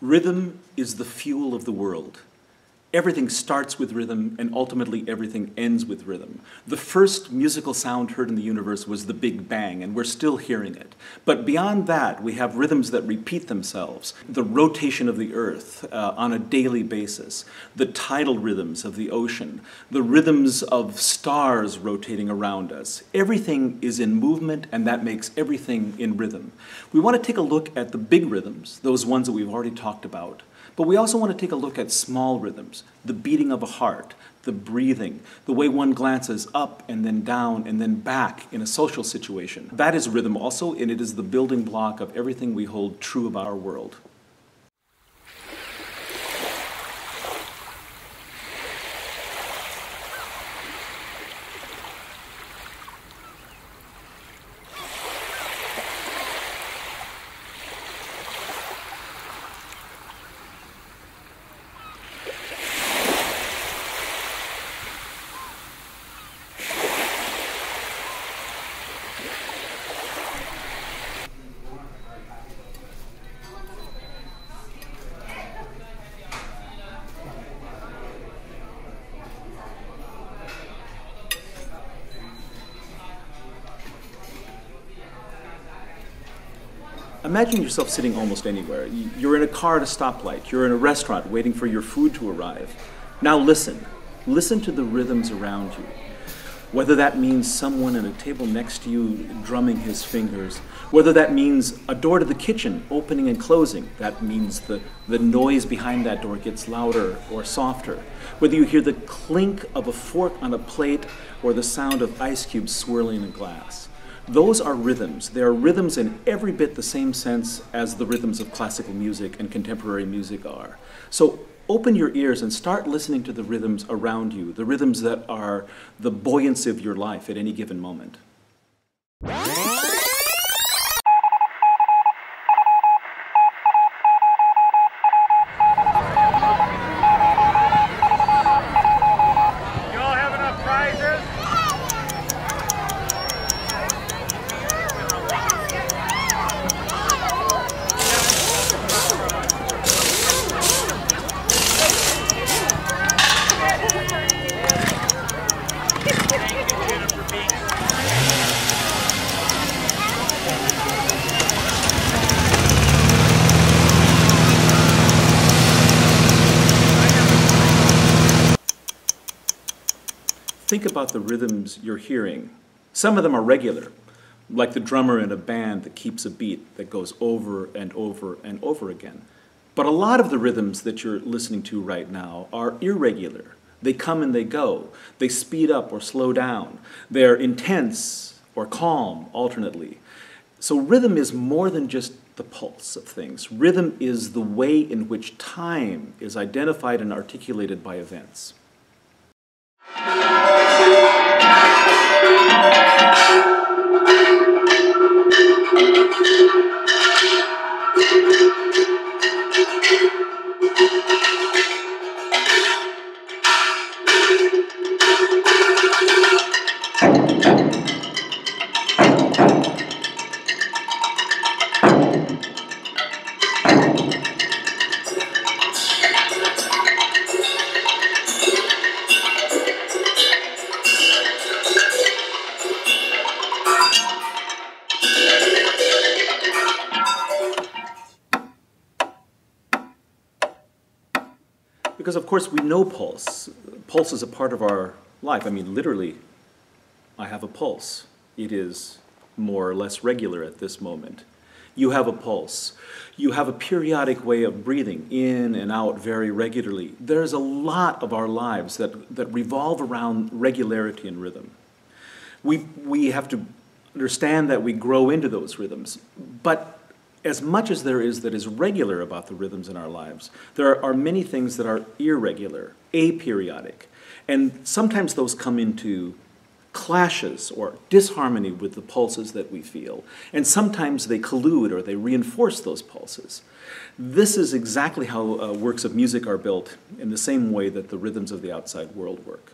Rhythm is the fuel of the world. Everything starts with rhythm, and ultimately everything ends with rhythm. The first musical sound heard in the universe was the Big Bang, and we're still hearing it. But beyond that, we have rhythms that repeat themselves. The rotation of the earth on a daily basis, the tidal rhythms of the ocean, the rhythms of stars rotating around us. Everything is in movement, and that makes everything in rhythm. We want to take a look at the big rhythms, those ones that we've already talked about. But we also want to take a look at small rhythms, the beating of a heart, the breathing, the way one glances up and then down and then back in a social situation. That is rhythm also, and it is the building block of everything we hold true about our world. Imagine yourself sitting almost anywhere. You're in a car at a stoplight. You're in a restaurant waiting for your food to arrive. Now listen. Listen to the rhythms around you. Whether that means someone at a table next to you drumming his fingers, whether that means a door to the kitchen opening and closing, that means the noise behind that door gets louder or softer, whether you hear the clink of a fork on a plate or the sound of ice cubes swirling in a glass. Those are rhythms. They are rhythms in every bit the same sense as the rhythms of classical music and contemporary music are. So open your ears and start listening to the rhythms around you, the rhythms that are the buoyancy of your life at any given moment. Think about the rhythms you're hearing. Some of them are regular, like the drummer in a band that keeps a beat that goes over and over and over again. But a lot of the rhythms that you're listening to right now are irregular. They come and they go. They speed up or slow down. They're intense or calm alternately. So rhythm is more than just the pulse of things. Rhythm is the way in which time is identified and articulated by events. Because of course we know pulse. Pulse is a part of our life. I mean, literally, I have a pulse. It is more or less regular at this moment. You have a pulse. You have a periodic way of breathing in and out very regularly. There's a lot of our lives that revolve around regularity and rhythm. We have to understand that we grow into those rhythms, but as much as there is that is regular about the rhythms in our lives, there are many things that are irregular, aperiodic, and sometimes those come into clashes or disharmony with the pulses that we feel, and sometimes they collude or they reinforce those pulses. This is exactly how works of music are built in the same way that the rhythms of the outside world work.